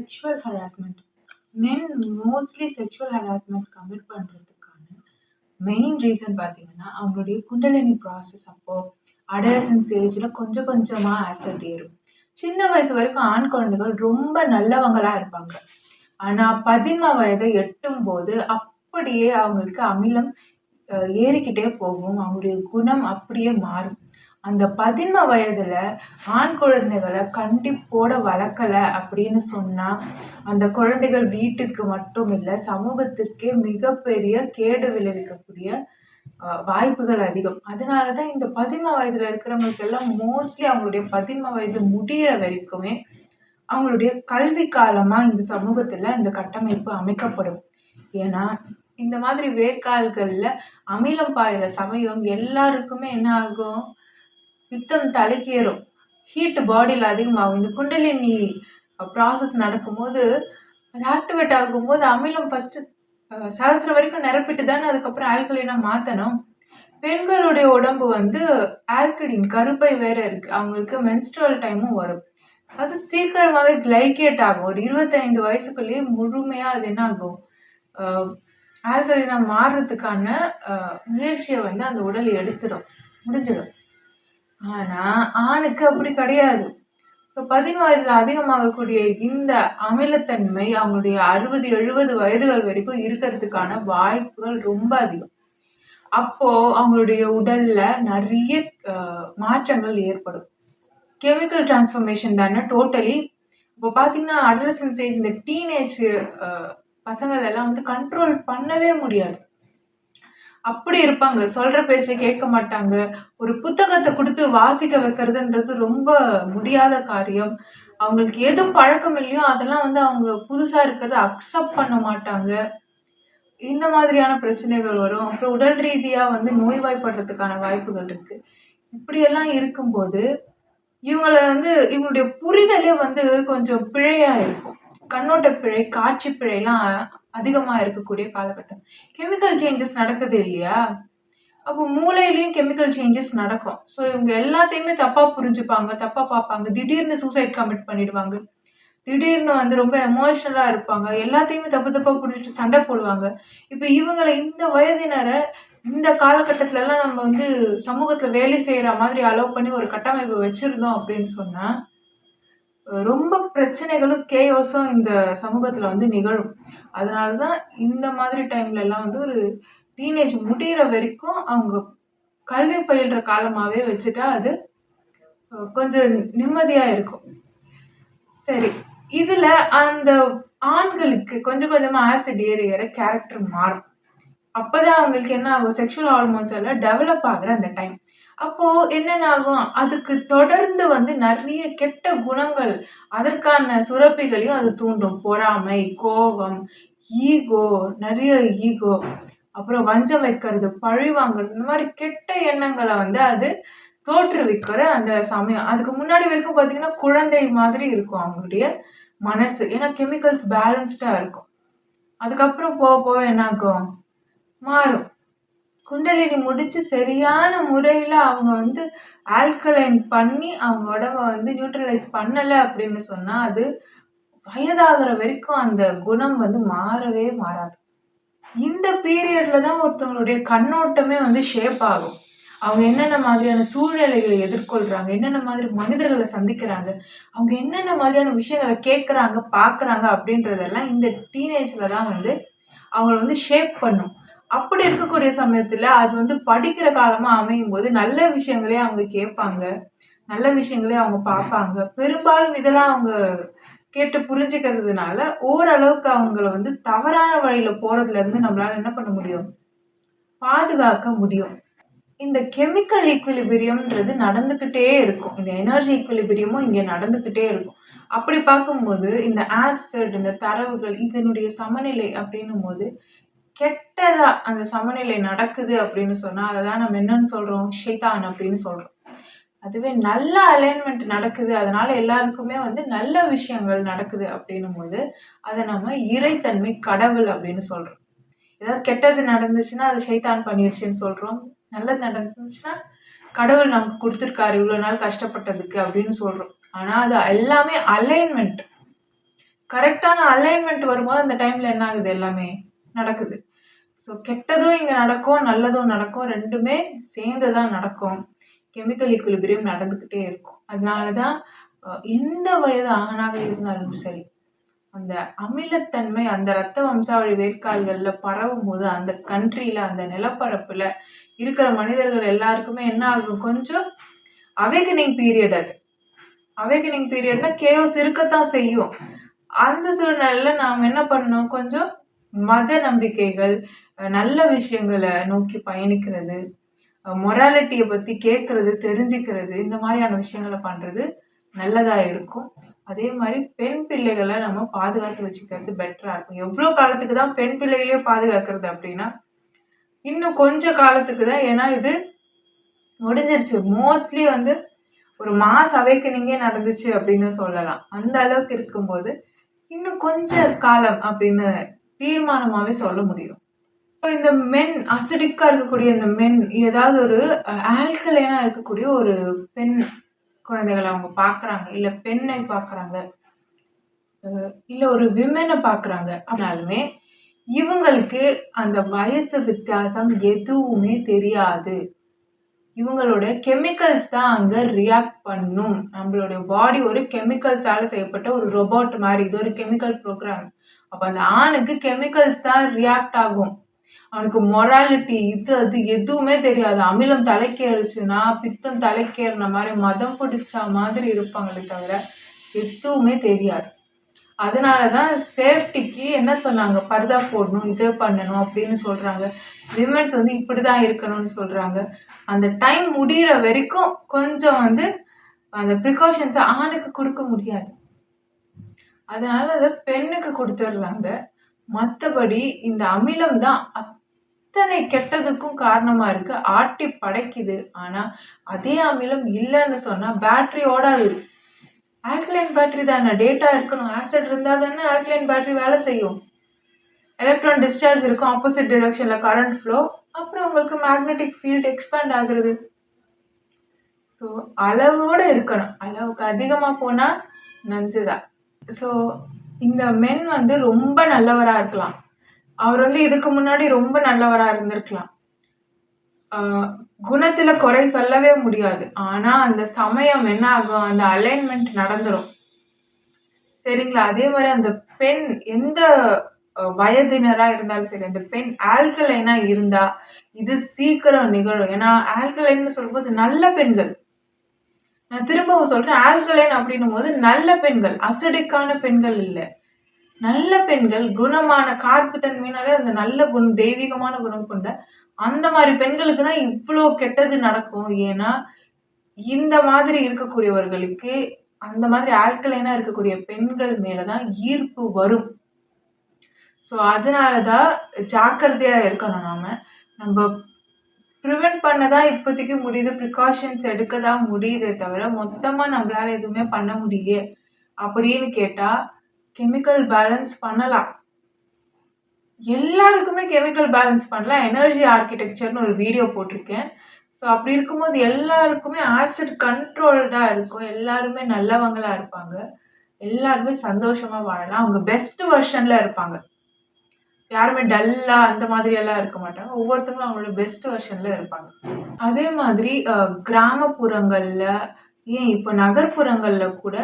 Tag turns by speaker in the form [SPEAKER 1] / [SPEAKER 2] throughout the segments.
[SPEAKER 1] Sexual harassment. Men mostly sexual harassment commit பண்றதுக்கான main reason பார்த்தீங்கன்னா, அவங்களுடைய குண்டலினி ப்ராசஸ் அப்போ அடலசன்ஸ் ஏஜ்ல கொஞ்சம் கொஞ்சமா ஆசிட் ஏறும். சின்ன வயசு வரைக்கும் ஆண் குழந்தைகள் ரொம்ப நல்லவங்களா இருப்பாங்க. ஆனா 13 வயதை எட்டும் போது அப்படியே அவங்களுக்கு அமிலம் ஏறிக்கிட்டே போகும். அவங்களுடைய குணம் அப்படியே மாறும். அந்த 13 வயதுல ஆண் குழந்தைகளை கண்டிப்போட வளர்க்கல அப்படின்னு சொன்னா, அந்த குழந்தைகள் வீட்டுக்கு மட்டும் இல்ல, சமூகத்திற்கே மிகப்பெரிய கேடு விளைவிக்கக்கூடிய வாய்ப்புகள் அதிகம். அதனாலதான் இந்த 13 வயதுல இருக்கிறவங்களுக்கு எல்லாம் மோஸ்ட்லி அவங்களுடைய 13 வயது முடியிற வரைக்குமே அவங்களுடைய கல்வி காலமா இந்த சமூகத்துல இந்த கட்டமைப்பு அமைக்கப்படும். ஏன்னா இந்த மாதிரி வேர்க்கால்கள்ல அமிலம் பாயிற சமயம் எல்லாருக்குமே என்ன ஆகும், பித்தம் தலைக்கேறும், ஹீட் பாடியில் அதிகமாகும். இந்த குண்டலினி ப்ராசஸ் நடக்கும்போது அது ஆக்டிவேட் ஆகும்போது அமிலம் ஃபர்ஸ்ட் சகசிரம் வரைக்கும் நிரப்பிட்டு தானே அதுக்கப்புறம் ஆல்கலினா மாத்தணும். பெண்களுடைய உடம்பு வந்து ஆல்கலின் கருப்பை வேற இருக்கு, அவங்களுக்கு மென்ஸ்ட்ரல் டைமும் வரும். அது சீக்கிரமாவே கிளைகேட் ஆகும். ஒரு 25 வயசுக்குள்ளேயே முழுமையா அது என்ன ஆகும், ஆல்கலினா மாறுறதுக்கான முயற்சியை வந்து அந்த உடல் எடுத்துடும், முடிஞ்சிடும். ஆனா ஆணுக்கு அப்படி கிடையாது. ஸோ 13 வயதுல அதிகமாகக்கூடிய இந்த அமிலத்தன்மை அவங்களுடைய 60-70 வயதுகள் வரைக்கும் இருக்கிறதுக்கான வாய்ப்புகள் ரொம்ப அதிகம். அப்போ அவங்களுடைய உடல்ல நிறைய மாற்றங்கள் ஏற்படும். கெமிக்கல் டிரான்ஸ்ஃபர்மேஷன் தானே டோட்டலி. இப்போ பார்த்தீங்கன்னா அடலசன்ஸ் ஏஜ், இந்த டீனேஜ் பசங்கள் எல்லாம் வந்து கண்ட்ரோல் பண்ணவே முடியாது. அப்படி இருப்பாங்க, சொல்ற பேச்சை கேட்க மாட்டாங்க. ஒரு புத்தகத்தை கொடுத்து வாசிக்க வைக்கிறதுன்றது ரொம்ப முடியாத காரியம். அவங்களுக்கு எது பழக்கம் இல்லையோ அதெல்லாம் வந்து அவங்க புதுசா இருக்கிறத அக்செப்ட் பண்ண மாட்டாங்க. இந்த மாதிரியான பிரச்சனைகள் வரும். அப்புறம் உடல் ரீதியா வந்து நோய்வாய்ப்படுறதுக்கான வாய்ப்புகள் இருக்கு. இப்படியெல்லாம் இருக்கும்போது இவங்களை வந்து இவங்களுடைய புரிதலே வந்து கொஞ்சம் பிழையா இருக்கும். கண்ணோட்ட பிழை, காட்சி பிழைலாம் அதிகமா இருக்கக்கூடிய காலகட்டம். கெமிக்கல் சேஞ்சஸ் நடக்குது இல்லையா, அப்போ மூளையிலயும் கெமிக்கல் சேஞ்சஸ் நடக்கும். ஸோ இவங்க எல்லாத்தையுமே தப்பா புரிஞ்சுப்பாங்க, தப்பா பார்ப்பாங்க. திடீர்னு சூசைட் கமிட் பண்ணிடுவாங்க, திடீர்னு வந்து ரொம்ப எமோஷனலா இருப்பாங்க, எல்லாத்தையுமே தப்பு தப்பா புரிஞ்சுட்டு சண்டை போடுவாங்க. இப்போ இவங்களை இந்த வயதினரை இந்த காலகட்டத்துல எல்லாம் நம்ம வந்து சமூகத்துல வேலை செய்யற மாதிரி அலோவ் பண்ணி ஒரு கட்டமைப்பு வச்சிருந்தோம் அப்படின்னு சொன்னா ரொம்ப பிரச்சனைகளும் கேயோஸும் இந்த சமூகத்துல வந்து நிகழும். அதனாலதான் இந்த மாதிரி டைம்ல எல்லாம் வந்து ஒரு டீனேஜ் முடிகிற வரைக்கும் அவங்க கல்வி பயில்ற காலமாவே வச்சுட்டா அது கொஞ்சம் நிம்மதியா இருக்கும். சரி, இதுல அந்த ஆண்களுக்கு கொஞ்சம் கொஞ்சமா ஆசிட் ஏற ஏற கேரக்டர் மாறும். அப்பதான் அவங்களுக்கு என்ன ஆகும், செக்ஷுவல் ஹார்மோன்ஸ் எல்லாம் டெவலப் ஆகுற அந்த டைம். அப்போ என்னென்ன ஆகும், அதுக்கு தொடர்ந்து வந்து நிறைய கெட்ட குணங்கள், அதற்கான சுரப்பிகளையும் அது தூண்டும். பொறாமை, கோபம், ஈகோ, நிறைய ஈகோ, அப்புறம் வஞ்சம் வைக்கிறது, பழி வாங்குறது, இந்த மாதிரி கெட்ட எண்ணங்களை வந்து அது தோற்றுவிக்கிற அந்த சமயம். அதுக்கு முன்னாடி வரைக்கும் பாத்தீங்கன்னா குழந்தை மாதிரி இருக்கும் அவங்களுடைய மனசு, ஏன்னா கெமிக்கல்ஸ் பேலன்ஸ்டா இருக்கும். அதுக்கப்புறம் போக போக என்ன ஆகும், மாறும். குண்டலினி முடிச்சு சரியான முறையில அவங்க வந்து ஆல்கலைன் பண்ணி அவங்க உடம்ப வந்து நியூட்ரலைஸ் பண்ணல அப்படின்னு சொன்னா அது வயதாகிற வரைக்கும் அந்த குணம் வந்து மாறவே மாறாது. இந்த பீரியட்ல தான் ஒருத்தவங்களுடைய கண்ணோட்டமே வந்து ஷேப் ஆகும். அவங்க என்னென்ன மாதிரியான சூழ்நிலைகளை எதிர்கொள்றாங்க, என்னென்ன மாதிரி மனிதர்களை சந்திக்கிறாங்க, அவங்க என்னென்ன மாதிரியான விஷயங்களை கேட்கறாங்க, பாக்குறாங்க அப்படின்றதெல்லாம் இந்த டீனேஜ்ல தான் வந்து அவங்களை வந்து ஷேப் பண்ணும். அப்படி இருக்கக்கூடிய சமயத்துல அது வந்து படிக்கிற காலமா அமையும் போது நல்ல விஷயங்களே அவங்க கேட்பாங்க, நல்ல விஷயங்களே அவங்க பார்ப்பாங்க. பெரும்பாலும் இதெல்லாம் அவங்க கேட்டு புரிஞ்சுக்கிறதுனால ஓரளவுக்கு அவங்கள வந்து தவறான வழியில போறதுல இருந்து நம்மளால என்ன பண்ண முடியும், பாதுகாக்க முடியும். இந்த கெமிக்கல் ஈக்குலிபிரியம்ன்றது நடந்துகிட்டே இருக்கும். இந்த எனர்ஜி ஈக்குலிபிரியமும் இங்க நடந்துகிட்டே இருக்கும். அப்படி பார்க்கும்போது இந்த ஆசிட், இந்த தரவுகள், இதனுடைய சமநிலை அப்படின்னும் போது கெட்டதா அந்த சமநிலை நடக்குது அப்படின்னு சொன்னா அதான் நம்ம என்னன்னு சொல்றோம், ஷைத்தான் அப்படின்னு சொல்றோம். அதுவே நல்ல அலைன்மெண்ட் நடக்குது, அதனால எல்லாருக்குமே வந்து நல்ல விஷயங்கள் நடக்குது அப்படின்னும் போது அதை நம்ம இறைத்தன்மை, கடவுள் அப்படின்னு சொல்றோம். ஏதாவது கெட்டது நடந்துச்சுன்னா அது ஷைத்தான் பண்ணிடுச்சுன்னு சொல்றோம், நல்லது நடந்துச்சுன்னா கடவுள் நமக்கு கொடுத்துருக்காரு இவ்வளவு நாள் கஷ்டப்பட்டதுக்கு அப்படின்னு சொல்றோம். ஆனா அது எல்லாமே அலைன்மெண்ட். கரெக்டான அலைன்மெண்ட் வரும்போது அந்த டைம்ல என்ன ஆகுது? எல்லாமே நடக்குது. ஸோ கெட்டதும் இங்க நடக்கும், நல்லதும் நடக்கும். 2மே சேர்ந்து தான் நடக்கும். கெமிக்கல் ஈக்குலிபிரியம் நடந்துகிட்டே இருக்கும். அதனால தான் எந்த வயது ஆணாக இருந்தாலும் சரி, அந்த அமிலத்தன்மை அந்த ரத்த வம்சாவழி வேர்க்கால்கள்ல பரவும்போது, அந்த கண்ட்ரில, அந்த நிலப்பரப்புல இருக்கிற மனிதர்கள் எல்லாருக்குமே என்ன ஆகும்? கொஞ்சம் அவேக்கனிங் பீரியட் அது. அவேக்கனிங் பீரியட்னா கேஓஸ் இருக்கத்தான் செய்யும். அந்த சூழ்நிலையில நாம என்ன பண்ணணும்? கொஞ்சம் மத நம்பிக்கைகள், நல்ல விஷயங்கள நோக்கி பயணிக்கிறது, மொராலிட்டிய பத்தி கேட்கறது, தெரிஞ்சுக்கிறது, இந்த மாதிரியான விஷயங்கள பண்றது நல்லதா இருக்கும். அதே மாரி பெண் பிள்ளைகள நம்ம பாதுகாத்து வச்சுக்கிறது பெட்டரா இருக்கும். எவ்ளோ காலத்துக்கு தான் பெண் பிள்ளைகளையே பாதுகாக்கிறது அப்படின்னா, இன்னும் கொஞ்ச காலத்துக்கு தான். ஏன்னா இது முடிஞ்சிருச்சு. மோஸ்ட்லி வந்து ஒரு மாஸ் அவேக்கனிங்கே நடந்துச்சு அப்படின்னு சொல்லலாம். அந்த அளவுக்கு இருக்கும்போது, இன்னும் கொஞ்ச காலம் அப்படின்னு தீர்மானமாவே சொல்ல முடியும். இப்போ இந்த மென் அசிடிக்கா இருக்கக்கூடிய இந்த மென் ஏதாவது ஒரு ஆல்கலைனா இருக்கக்கூடிய ஒரு பெண் குழந்தைகள அவங்க பார்க்குறாங்க. இல்ல பெண்ணை பார்க்குறாங்க. இல்ல ஒரு விமன பார்க்குறாங்க அப்படின்னாலுமே, இவங்களுக்கு அந்த வயசு வித்தியாசம் எதுவுமே தெரியாது. இவங்களோட கெமிக்கல்ஸ் தான் அங்க ரியாக்ட் பண்ணும். நம்மளுடைய பாடி ஒரு கெமிக்கல்ஸால செய்யப்பட்ட ஒரு ரோபோட் மாரி. இது ஒரு கெமிக்கல் ப்ரோகிராம். அப்ப அந்த ஆணுக்கு கெமிக்கல்ஸ் தான் ரியாக்ட் ஆகும். அவனுக்கு மொராலிட்டி இது அது எதுவுமே தெரியாது. அமிலம் தலைக்கேறுச்சுன்னா, பித்தம் தலைக்கேறுன மாரி மதம் பிடிச்ச மாதிரி இருப்பாங்களே தவிர, எதுவுமே தெரியாது. அதனால தான் சேஃப்டிக்கு என்ன சொன்னாங்க? பர்தா போடணும், இது பண்ணணும் அப்படின்னு சொல்றாங்க. விமென்ஸ் வந்து இப்படிதான் இருக்கணும்னு சொல்றாங்க. அந்த டைம் முடியிற வரைக்கும் கொஞ்சம் வந்து அந்த ப்ரிகாஷன்ஸ ஆணுக்கு குடுக்க முடியாது. அதனால அத பெண்ணுக்கு குடுத்துடுறாங்க. மத்தபடி இந்த அமிலம் தான் அத்தனை கெட்டதுக்கும் காரணமா இருக்கு. ஆட்டி படைக்குது. ஆனா, அதே அமிலம் இல்லன்னு சொன்னா பேட்டரி ஓடாது. ஆல்கலைன் பேட்டரி தானே. டேட்டா இருக்கணும். ஆசிட் இருந்தா தானே ஆல்கலைன் பேட்டரி வேலை செய்யும். எலக்ட்ரான் டிஸ்சார்ஜ் இருக்கும். ஆப்போசிட் டிரெக்ஷன்ல கரண்ட் ஃப்ளோ. அப்புறம் உங்களுக்கு மேக்னெட்டிக் ஃபீல்ட் எக்ஸ்பேண்ட் ஆகுறது. ஸோ அளவோட இருக்கணும். அளவுக்கு அதிகமா போனா நஞ்சுதான். ஸோ இந்த மென் வந்து ரொம்ப நல்லவரா இருக்கலாம். அவர் வந்து இதுக்கு முன்னாடி ரொம்ப நல்லவரா இருந்திருக்கலாம். குணத்துல குறை சொல்லவே முடியாது. ஆனா அந்த சமயம் என்ன ஆகும்? அந்த அலைன்மெண்ட் நடந்துரும். சரிங்களா? அதே மாரி அந்த பெண் எந்த வயதினரா இருந்தாலும் சரி, அந்த பெண் ஆல்கலைனா இருந்தா, இது சீக்கிரம் நிகழும். ஏன்னா, ஆல்கலைன்னு சொல்லும்போது நல்ல பெண்கள். நான் திரும்பவும் சொல்றேன். ஆல்கலைன் அப்படின்னும்போது நல்ல பெண்கள். அசிடிக்கான பெண்கள் இல்ல. நல்ல பெண்கள், குணமான கார்ப்புத்தன்மையினாலே அந்த நல்ல குணம், தெய்வீகமான குணம் கொண்ட அந்த மாரி பெண்களுக்கு தான் இவ்ளோ கெட்டது நடக்கும். ஏன்னா, இந்த மாதிரி இருக்கக்கூடியவர்களுக்கு, அந்த மாதிரி ஆல்கலைனா இருக்கக்கூடிய பெண்கள் மேல தான் ஈர்ப்பு வரும். ஸோ, அதனால தான் ஜாக்கிரதையா இருக்கணும் நாம. நம்ப பிரிவென்ட் பண்ண தான் இப்போதைக்கு முடியுது. ப்ரிகாஷன்ஸ் எடுக்க தான் முடியுதே தவிர, மொத்தமா நம்மளால எதுவுமே பண்ண முடியலையே அப்படின்னு கேட்டா, கெமிக்கல் பேலன்ஸ் பண்ணலாம். எல்லாருக்குமே கெமிக்கல் பேலன்ஸ் பண்ணலாம். எனர்ஜி ஆர்க்கிடெக்சர்ன்னு ஒரு வீடியோ போட்டிருக்கேன். ஸோ அப்படி இருக்கும்போது எல்லாருக்குமே ஆசிட் கண்ட்ரோல்டா இருக்கும். எல்லாருமே நல்லவங்களா இருப்பாங்க. எல்லாருமே சந்தோஷமா வாழலாம். அவங்க பெஸ்ட் வெர்ஷன்ல இருப்பாங்க. யாருமே டல்லா அந்த மாதிரி எல்லாம் இருக்க மாட்டாங்க. ஒவ்வொருத்தங்களும் அவங்களோட பெஸ்ட் வெர்ஷன்ல இருப்பாங்க. அதே மாதிரி கிராமப்புறங்கள்ல, ஏன் இப்ப நகர்ப்புறங்கள்ல கூட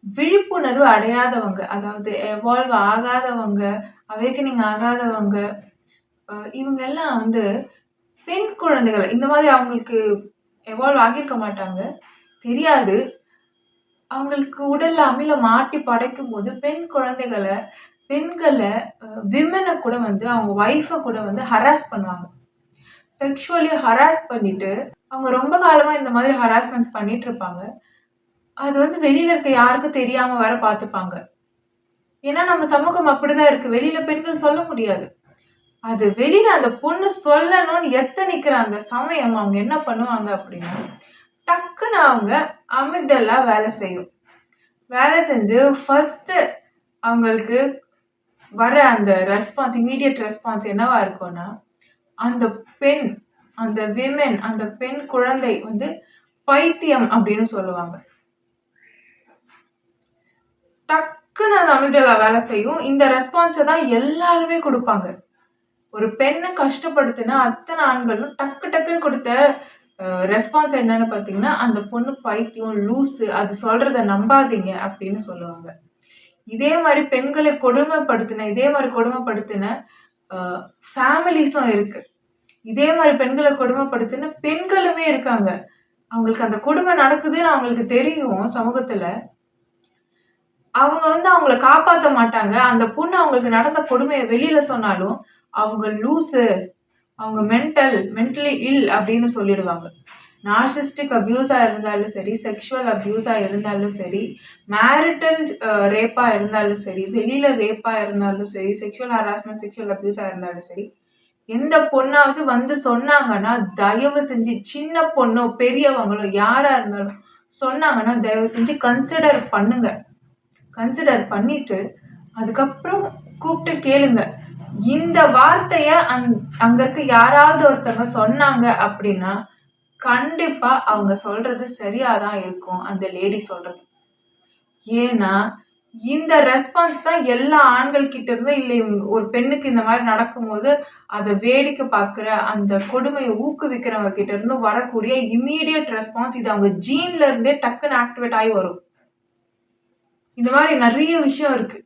[SPEAKER 1] விழிப்புணர்வு அடையாதவங்க, அதாவது எவால்வ் ஆகாதவங்க, அவேக்கனிங் ஆகாதவங்க, இவங்க எல்லாம் வந்து பெண் குழந்தைகள் இந்த மாதிரி அவங்களுக்கு எவால்வ் ஆகியிருக்க மாட்டாங்க. தெரியாது. அவங்களுக்கு உடல்ல அமிலம் ஆட்டி படைக்கும்போது பெண்கள விமன கூட வந்து அவங்க ஒய்ஃப கூட வந்து ஹராஸ் பண்ணுவாங்க. செக்ஷுவலி ஹராஸ் பண்ணிட்டு, அவங்க ரொம்ப காலமா இந்த மாதிரி ஹராஸ்மென்ட்ஸ் பண்ணிட்டு இருப்பாங்க. அது வந்து வெளியில இருக்க யாருக்கும் தெரியாம வேற பார்த்துப்பாங்க. ஏன்னா நம்ம சமூகம் அப்படிதான் இருக்கு. வெளியில பெண்கள் சொல்ல முடியாது. அது வெளியில அந்த பொண்ணு சொல்லணும்னு எத்தனிக்கிற அந்த சமயம் அவங்க என்ன பண்ணுவாங்க அப்படின்னா, டக்குன்னு அவங்க அமிக்டலா வேலை செய்யும். வேலை செஞ்சு ஃபர்ஸ்ட் அவங்களுக்கு வர அந்த ரெஸ்பான்ஸ், இம்மீடியட் ரெஸ்பான்ஸ் என்னவா இருக்கும்னா, அந்த பெண், அந்த விமென், அந்த பெண் குழந்தை வந்து பைத்தியம் அப்படின்னு சொல்லுவாங்க. டக்குன்னு அந்த அமிக்டலா வேலை செய்யும். இந்த ரெஸ்பான்ஸ தான் எல்லாருமே குடுப்பாங்க. ஒரு பெண்ண கஷ்டப்படுத்தின அத்தனை ஆண்களும் டக்கு டக்குன்னு கொடுத்த ரெஸ்பான்ஸ் என்னன்னு பார்த்தீங்கன்னா, அந்த பொண்ணு பைத்தியம், லூசு, அது சொல்றத நம்பாதீங்க அப்படின்னு சொல்லுவாங்க. இதே மாரி பெண்களை கொடுமைப்படுத்தின அ ஃபேமிலீஸும் இருக்கு. இதே மாரி பெண்கள கொடுமைப்படுத்தின பெண்களுமே இருக்காங்க. அவங்களுக்கு அந்த கொடுமை நடக்குதுன்னு அவங்களுக்கு தெரியும் சமூகத்துல. அவங்க அவங்கள காப்பாத்த மாட்டாங்க. அந்த பொண்ணு அவங்களுக்கு நடந்த கொடுமைய வெளியில சொன்னாலும், அவங்க லூசு, அவங்க மென்டலி இல் அப்படின்னு சொல்லிடுவாங்க. நார்சிஸ்டிக் அபியூஸா இருந்தாலும் சரி, செக்ஷுவல் அபியூஸா இருந்தாலும் சரி, மேரிட்டல் ரேப்பா இருந்தாலும் சரி, வெளியில ரேப்பா இருந்தாலும் சரி, செக்ஷுவல் ஹராஸ்மென்ட், செக்ஷுவல் அபியூஸா இருந்தாலும் சரி, எந்த பொண்ணாவது வந்து சொன்னாங்கன்னா, தயவு செஞ்சு சின்ன பொண்ணோ, பெரியவங்களோ யாரா இருந்தாலும் சொன்னாங்கன்னா, தயவு செஞ்சு கன்சிடர் பண்ணுங்க. கன்சிடர் பண்ணிட்டு, அதுக்கப்புறம் கூப்பிட்டு கேளுங்க. இந்த வார்த்தைய அங்க இருக்க யாராவது ஒருத்தவங்க சொன்னாங்க அப்படின்னா, கண்டிப்பா அவங்க சொல்றது சரியா தான் இருக்கும். அந்த லேடி சொல்றது. ஏன்னா, இந்த ரெஸ்பான்ஸ் தான் எல்லா ஆண்கள் கிட்ட இருந்து இல்ல ஒரு பெண்ணுக்கு இந்த மாதிரி நடக்கும்போது, அத வேடிக்கை பார்க்குற, அந்த கொடுமையை ஊக்குவிக்கிறவங்க கிட்ட இருந்து வரக்கூடிய இம்மீடியட் ரெஸ்பான்ஸ். இது அவங்க ஜீன்ல இருந்தே டக்குன்னு ஆக்டிவேட் ஆகி வரும். இந்த மாதிரி நிறைய விஷயம் இருக்கு.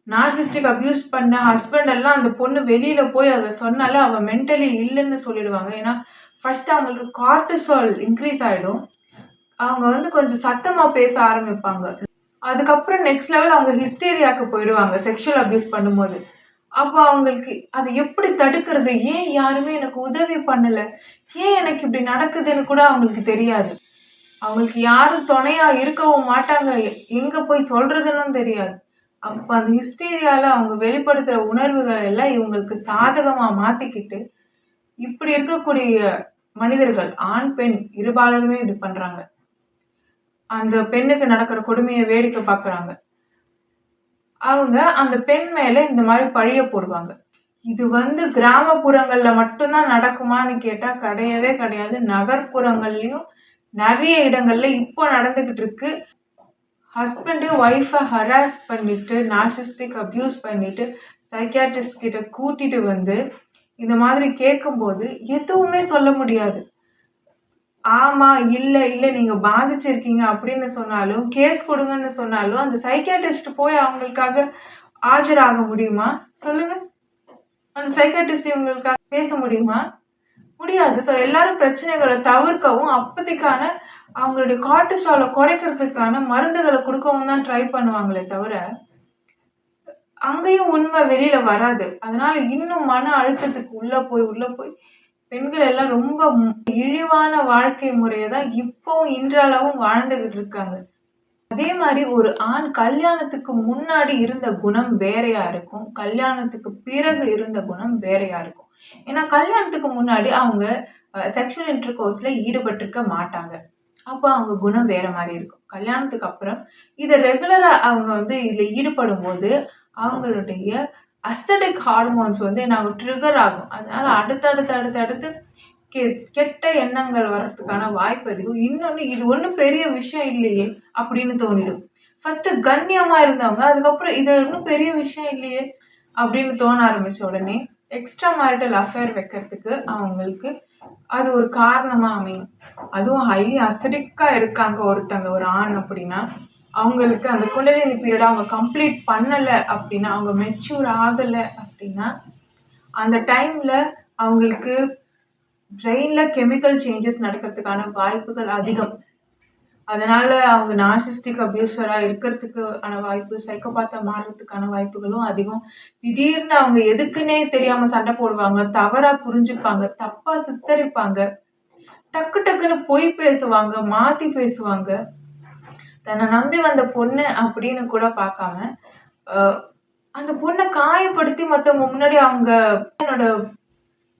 [SPEAKER 1] நார்சிஸ்டிக் அபியூஸ் பண்ண ஹஸ்பண்ட் எல்லாம் அந்த பொண்ணு வெளியில போய் அத சொன்னாலே அவ மென்டலி இல்லன்னு சொல்லிடுவாங்க. ஏன்னா, ஃபர்ஸ்ட் அவங்களுக்கு கார்டிசால் இன்க்ரீஸ் ஆயிடும். அவங்க கொஞ்சம் சத்தமா பேச ஆரம்பிப்பாங்க. அதுக்கப்புறம் நெக்ஸ்ட் லெவல் அவங்க ஹிஸ்டீரியாக்கு போயிடுவாங்க செக்ஷுவல் அபியூஸ் பண்ணும்போது. அப்போ அவங்களுக்கு அத எப்படி தடுக்கிறது? ஏன் யாருமே எனக்கு உதவி பண்ணல? ஏன் எனக்கு இப்படி நடக்குதுன்னு கூட அவங்களுக்கு தெரியாது. அவங்களுக்கு யாரும் துணையா இருக்கவும் மாட்டாங்க. எங்க போய் சொல்றதுன்னும் தெரியாது. அப்ப அந்த ஹிஸ்டீரியால அவங்க வெளிப்படுத்துற உணர்வுகள் எல்லாம் இவங்களுக்கு சாதகமா மாத்திக்கிட்டு, இப்படி இருக்கக்கூடிய மனிதர்கள், ஆண், பெண் இருபாலருமே இப்படி பண்றாங்க. அந்த பெண்ணுக்கு நடக்கிற கொடுமையை வேடிக்கை பார்க்குறாங்க. அவங்க அந்த பெண் மேல இந்த மாதிரி பழிய போடுவாங்க. இது கிராமப்புறங்கள்ல மட்டும்தான் நடக்குமான்னு கேட்டா கிடையவே கிடையாது. நகர்ப்புறங்கள்லயும் நிறைய இடங்கள்ல இப்போ நடந்துகிட்டு இருக்கு. ஹஸ்பண்ட் ஒய்ஃபை ஹராஸ் பண்ணிட்டு, நார்சிஸ்டிக் அபியூஸ் பண்ணிட்டு, சைக்கியாட்ரிஸ்ட் கிட்ட கூட்டிட்டு வந்து இந்த மாதிரி கேட்கும்போது எதுவுமே சொல்ல முடியாது. ஆமா, இல்ல, நீங்க பாதிச்சிருக்கீங்க அப்படின்னு சொன்னாலும், கேஸ் கொடுங்கன்னு சொன்னாலும், அந்த சைக்கியாட்ரிஸ்ட் போய் அவங்களுக்காக ஆஜராக முடியுமா? சொல்லுங்க. அந்த சைக்கியாட்ரிஸ்ட் இவங்களுக்காக பேச முடியுமா? முடியாது. ஸோ எல்லாரும் பிரச்சனைகளை தவிர்க்கவும், அப்போதைக்கான அவங்களுடைய கார்டிசால குறைக்கிறதுக்கான மருந்துகளை கொடுக்கவும் தான் ட்ரை பண்ணுவாங்களே தவிர, அங்கேயும் உண்மை வெளியில வராது. அதனால இன்னும் மன அழுத்தத்துக்கு உள்ள போய் பெண்கள் எல்லாம் ரொம்ப இழிவான வாழ்க்கை முறையை தான் இப்பவும் இன்றளவும் வாழ்ந்துகிட்டு இருக்காங்க. அதே மாதிரி ஒரு ஆண் கல்யாணத்துக்கு முன்னாடி இருந்த குணம் வேறையா இருக்கும். கல்யாணத்துக்கு பிறகு இருந்த குணம் வேறையா இருக்கும். ஏன்னா கல்யாணத்துக்கு முன்னாடி அவங்க செக்ஷுவல் இன்டர்கோர்ஸ்ல ஈடுபட்டிருக்க மாட்டாங்க. அப்போ அவங்க குணம் வேற மாதிரி இருக்கும். கல்யாணத்துக்கு அப்புறம் இதை ரெகுலரா அவங்க இதுல ஈடுபடும் போது அவங்களுடைய அஸ்தட்டிக் ஹார்மோன்ஸ் நாங்க ட்ரிகர் ஆகும். அதனால அடுத்தடுத்து கெட்ட எண்ணங்கள் வர்றதுக்கான வாய்ப்பு அதிகம். இன்னொன்னு இது ஒன்றும் பெரிய விஷயம் இல்லையே அப்படின்னு தோணிடும். ஃபர்ஸ்ட் கண்ணியமா இருந்தவங்க அதுக்கப்புறம் இது ஒன்றும் பெரிய விஷயம் இல்லையே அப்படின்னு தோண ஆரம்பிச்ச உடனே எக்ஸ்ட்ரா மேரிட்டல் அஃபேர் வைக்கிறதுக்கு அவங்களுக்கு அது ஒரு காரணமா அமையும். அதுவும் ஹைலி அசிடிக்கா இருக்காங்க ஒருத்தங்க, ஒரு ஆண் அப்படின்னா, அவங்களுக்கு அந்த குண்டலினி பீரியட் அவங்க கம்ப்ளீட் பண்ணல அப்படின்னா, அவங்க மெச்சூர் ஆகல அப்படின்னா, அந்த டைம்ல அவங்களுக்கு பிரெயின்ல கெமிக்கல் சேஞ்சஸ் நடக்கிறதுக்கான வாய்ப்புகள் அதிகம். அதனால அவங்க நார்சிஸ்டிக் அபியூசரா இருக்கிறதுக்கான வாய்ப்பு, சைக்கோபாத்தா மாறுறதுக்கான வாய்ப்புகளும் அதிகம். திடீர்னு அவங்க எதுக்குன்னே தெரியாம சண்டை போடுவாங்க, தவறா புரிஞ்சுப்பாங்க, தப்பா சித்தரிப்பாங்க, டக்குன்னு பொய் பேசுவாங்க, மாத்தி பேசுவாங்க. தன்னை நம்பி வந்த பொண்ணு அப்படின்னு கூட பார்க்காம அந்த பொண்ணை காயப்படுத்தி மத்தவங்க முன்னாடி அவங்க என்னோட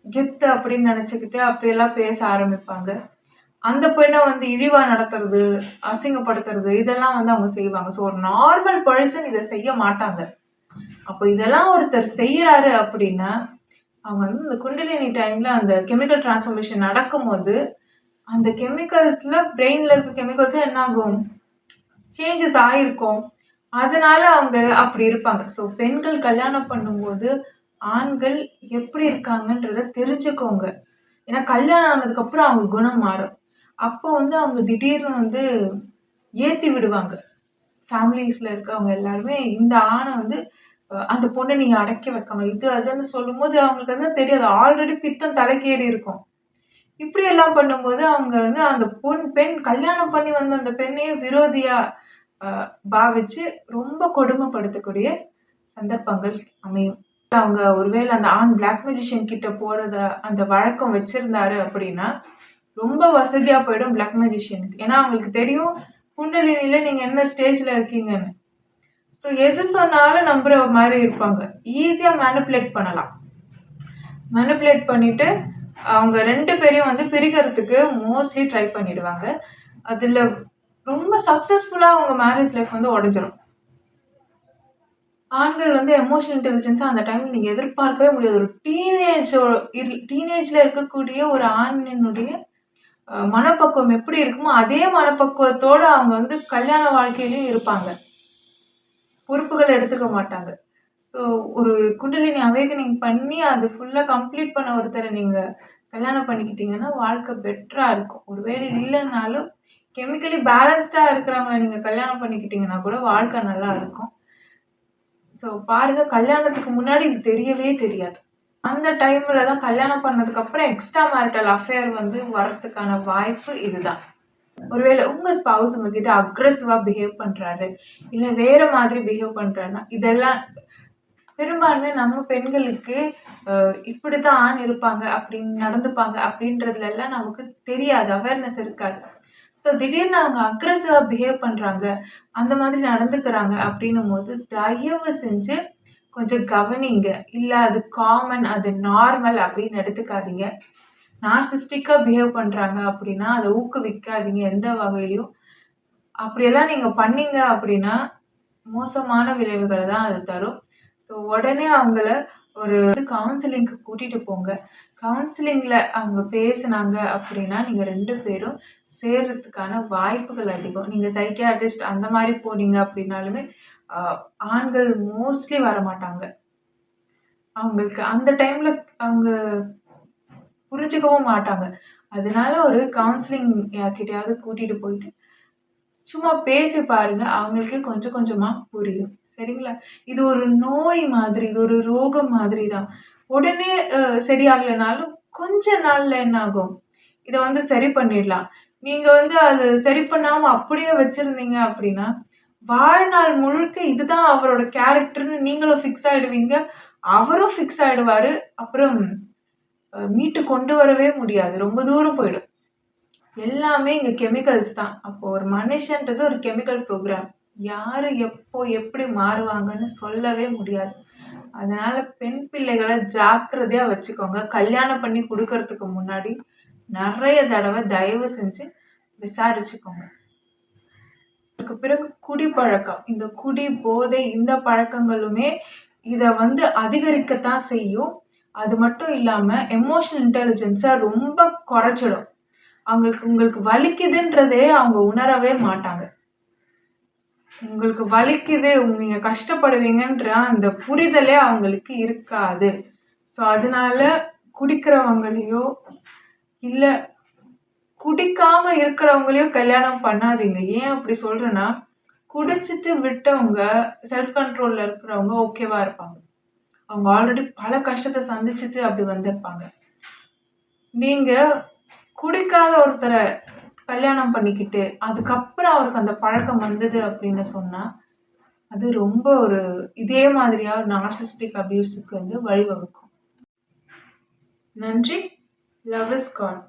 [SPEAKER 1] கெத்து அப்படின்னு நினைச்சுக்கிட்டு அப்படியெல்லாம் பேச ஆரம்பிப்பாங்க. அந்த பெண்ணை இழிவா நடத்துறது, அசிங்கப்படுத்துறது இதெல்லாம் அவங்க செய்வாங்க. ஸோ ஒரு நார்மல் பர்சன் இதை செய்ய மாட்டாங்க. அப்போ இதெல்லாம் ஒருத்தர் செய்யறாரு அப்படின்னா அவங்க இந்த குண்டலினி டைம்ல அந்த கெமிக்கல் டிரான்ஸ்ஃபர்மேஷன் நடக்கும்போது அந்த கெமிக்கல்ஸ்ல பிரெயின்ல இருக்க கெமிக்கல்ஸும் என்ன ஆகும், சேஞ்சஸ் ஆயிருக்கும். அதனால அவங்க அப்படி இருப்பாங்க. ஸோ பெண்கள் கல்யாணம் பண்ணும்போது, ஆண்கள் எப்படி இருக்காங்கன்றத தெரிஞ்சுக்கோங்க. ஏன்னா கல்யாணம் ஆனதுக்கப்புறம் அவங்க குணம் மாறும். அப்போ வந்து அவங்க திடீர்னு வந்து ஏத்தி விடுவாங்க. ஃபேமிலீஸ்ல இருக்கவங்க எல்லாருமே இந்த ஆண வந்து அந்த பொண்ண நீங்க அடக்கி வைக்கணும். இது அதுன்னு சொல்லும்போது அவங்களுக்கு வந்து தெரியாது. ஆல்ரெடி பித்தம் தலைக்கு ஏறி இருக்கும். இப்படியெல்லாம் பண்ணும்போது அவங்க வந்து அந்த பெண் கல்யாணம் பண்ணி வந்த அந்த பெண்ணையே விரோதியா அ பாவிச்சு ரொம்ப கொடுமைப்படுத்தக்கூடிய சந்தர்ப்பங்கள் அமையும். அவங்க ஒருவேள அந்த ஆண் பிளாக் மேஜிஷியன் கிட்ட போறத அந்த வழக்கம் வச்சிருந்தாரு அப்படின்னா, ரொம்ப வசதியா போயிடும் பிளாக் மேஜிஷியனுக்கு. ஏன்னா அவங்களுக்கு தெரியும் குண்டலினில நீங்க என்ன ஸ்டேஜ்ல இருக்கீங்கன்னு. ஸோ எது சொன்னாலும் நம்புற மாரி இருப்பாங்க. ஈஸியா மேனிபுலேட் பண்ணலாம். மேனிபுலேட் பண்ணிட்டு அவங்க 2 பேரையும் வந்து பிரிக்கிறதுக்கு மோஸ்ட்லி ட்ரை பண்ணிடுவாங்க. அதுல ரொம்ப சக்சஸ்ஃபுல்லா அவங்க மேரேஜ் லைஃப் வந்து உடைஞ்சிரும். ஆண்கள் வந்து எமோஷனல் இன்டெலிஜென்ஸ அந்த டைம்ல நீங்க எதிர்பார்க்கவே முடியாது. ஒரு டீனேஜ்ல இருக்கக்கூடிய ஒரு ஆணினுடைய மனப்பக்குவம் எப்படி இருக்குமோ, அதே மனப்பக்குவத்தோட அவங்க வந்து கல்யாண வாழ்க்கையிலயும் இருப்பாங்க. பொறுப்புகள எடுத்துக்க மாட்டாங்க. ஸோ ஒரு குண்டலினி அவேக்கனிங் பண்ணி அது ஃபுல்லா கம்ப்ளீட் பண்ண ஒருத்தர நீங்க கல்யாணம் பண்ணிக்கிட்டீங்கன்னா, வாழ்க்கை பெட்டரா இருக்கும். ஒருவேளை இல்லன்னாலும் கெமிக்கலி பேலன்ஸ்டா இருக்கிறவங்கள நீங்க கல்யாணம் பண்ணிக்கிட்டீங்கன்னா கூட வாழ்க்கை நல்லா இருக்கும். ஸோ பாருங்க கல்யாணத்துக்கு முன்னாடி இது தெரியவே தெரியாது. அந்த டைம்ல தான் கல்யாணம் பண்ணதுக்கப்புறம் எக்ஸ்ட்ரா மேரிட்டல் அஃபேர் வந்து வரதுக்கான வாய்ப்பு இதுதான். ஒருவேளை உங்க ஸ்பவுஸ் உங்ககிட்ட அக்ரெசிவா பிஹேவ் பண்றாரு, இல்ல வேற மாதிரி பிஹேவ் பண்றாருன்னா, இதெல்லாம் பெரும்பான்மை நம்ம பெண்களுக்கு இப்படித்தான் ஆண் இருப்பாங்க, அப்படின்னு நடந்துப்பாங்க அப்படின்றதுல எல்லாம் நமக்கு தெரியாது. அவேர்னஸ் இருக்காது. ஸோ திடீர்னு அவங்க அக்ரெசிவா பிஹேவ் பண்றாங்க, அந்த மாதிரி நடந்துக்கிறாங்க அப்படின்னும்போது, தயவு செஞ்சு கொஞ்சம் கவனிங்க. இல்ல அது காமன், அது நார்மல் அப்படின்னு எடுத்துக்காதீங்க. நார்சிஸ்டிக்கா பிஹேவ் பண்றாங்க அப்படின்னா, அத ஊக்குவிக்காதீங்க எந்த வகையிலயும். அப்படியெல்லாம் நீங்க பண்ணீங்க அப்படின்னா, மோசமான விளைவுகள தான் அது தரும். ஸோ உடனே அவங்கள ஒரு கவுன்சிலிங்க்கு கூட்டிட்டு போங்க. கவுன்சிலிங்ல அவங்க பேசுனாங்க அப்படின்னா, நீங்க 2 பேரும் சேர்றதுக்கான வாய்ப்புகள் அதிகம். நீங்க சைக்கியாட்ரிஸ்ட் அந்த மாரி போனீங்க அப்படின்னாலுமே, அ ஆண்கள் மோஸ்ட்லி வரமாட்டாங்க. அவங்களுக்கு அந்த டைம்ல அவங்க புரிஞ்சுக்கவும் மாட்டாங்க. அதனால ஒரு கவுன்சிலிங் யார்கிட்டயாவது கூட்டிட்டு போயிட்டு, சும்மா பேசி பாருங்க. அவங்களுக்கே கொஞ்சம் கொஞ்சமா புரியும். சரிங்களா? இது ஒரு நோய் மாதிரி, இது ஒரு ரோகம் மாதிரி தான். உடனே சரியாகலனாலும் கொஞ்ச நாள்ல என்ன ஆகும்? இத வந்து சரி பண்ணிடலாம். நீங்க வந்து அது சரி பண்ணாம அப்படியே வச்சிருந்தீங்க அப்படின்னா, வாழ்நாள் முழுக்க இதுதான் அவரோட கேரக்டர்ன்னு நீங்களும் ஃபிக்ஸ் ஆயிடுவீங்க. அவரும் ஃபிக்ஸ் ஆயிடுவாரு. அப்புறம் மீட்டு கொண்டு வரவே முடியாது. ரொம்ப தூரம் போயிடும். எல்லாமே இங்க கெமிக்கல்ஸ் தான். அப்போ ஒரு மனுஷன்றது ஒரு கெமிக்கல் ப்ரோக்ராம். யாரு எப்போ எப்படி மாறுவாங்கன்னு சொல்லவே முடியாது. அதனால பெண் பிள்ளைகள ஜாக்கிரதையா வச்சுக்கோங்க. கல்யாணம் பண்ணி குடுக்கறதுக்கு முன்னாடி நெறைய தடவ தயவு செஞ்சு விசாரிச்சுக்கோங்க. அதுக்கு பிறகு குடிப்பழக்கம். இந்த குடி, போதை இந்த பழக்கங்களுமே இத வந்து அதிகரிக்கத்தான் செய்யும். அது மட்டும் இல்லாம எமோஷனல் இன்டெலிஜென்ஸ ரொம்ப குறைச்சிடும். உங்களுக்கு வலிக்குதுன்றதே அவங்க உணரவே மாட்டாங்க. உங்களுக்கு வலிக்குது, நீங்க கஷ்டப்படுவீங்கன்ற அந்த புரிதலே அவங்களுக்கு இருக்காது. ஸோ அதனால குடிக்கிறவங்களையோ, இல்ல குடிக்காம இருக்கிறவங்களையும் கல்யாணம் பண்ணாதீங்க. ஏன் அப்படி சொல்றேன்னா, குடிச்சிட்டு விட்டவங்க, செல்ஃப் கண்ட்ரோல்ல இருக்கிறவங்க ஓகேவா இருப்பாங்க. அவங்க ஆல்ரெடி பல கஷ்டத்த சந்திச்சுட்டு அப்படி வந்திருப்பாங்க. நீங்க குடிக்காத ஒருத்தர கல்யாணம் பண்ணிக்கிட்டு, அதுக்கப்புறம் அவருக்கு அந்த பழக்கம் வந்தது அப்படின்னு சொன்னா, அது ரொம்ப ஒரு இதே மாதிரியா நார்சிஸ்டிக் அபியூஸ்க்கு வந்து வழிவகுக்கும். நன்றி. Love is God.